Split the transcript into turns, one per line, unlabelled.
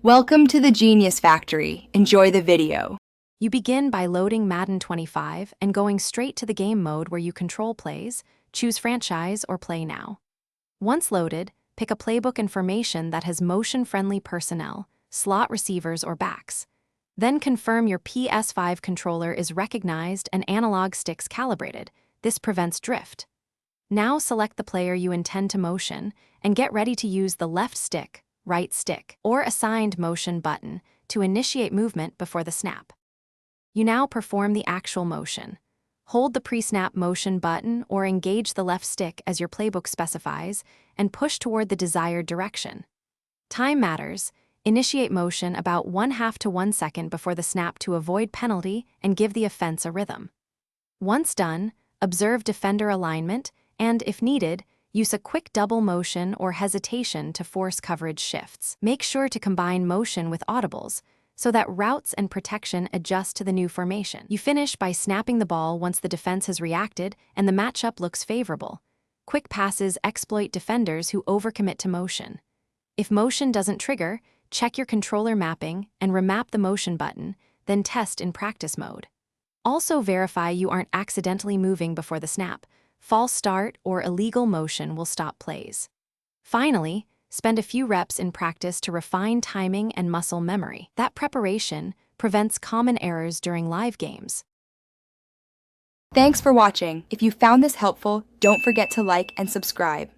Welcome to the Genius Factory. Enjoy the video.
You begin by loading Madden 25 and going straight to the game mode where you control plays, choose franchise or play now. Once loaded, pick a playbook and formation that has motion-friendly personnel, slot receivers or backs. Then confirm your Ps5 controller is recognized and analog sticks calibrated. This prevents drift. Now select the player you intend to motion and get ready to use the left stick, right stick, or assigned motion button to initiate movement before the snap. You now perform the actual motion. Hold the pre-snap motion button or engage the left stick as your playbook specifies and push toward the desired direction. Time matters. Initiate motion about 1/2 to 1 second before the snap to avoid penalty and give the offense a rhythm. Once done, observe defender alignment and, if needed, use a quick double motion or hesitation to force coverage shifts. Make sure to combine motion with audibles so that routes and protection adjust to the new formation. You finish by snapping the ball once the defense has reacted and the matchup looks favorable. Quick passes exploit defenders who overcommit to motion. If motion doesn't trigger, check your controller mapping and remap the motion button, then test in practice mode. Also verify you aren't accidentally moving before the snap. False start or illegal motion will stop plays. Finally, spend a few reps in practice to refine timing and muscle memory. That preparation prevents common errors during live games.
Thanks for watching. If you found this helpful, don't forget to like and subscribe.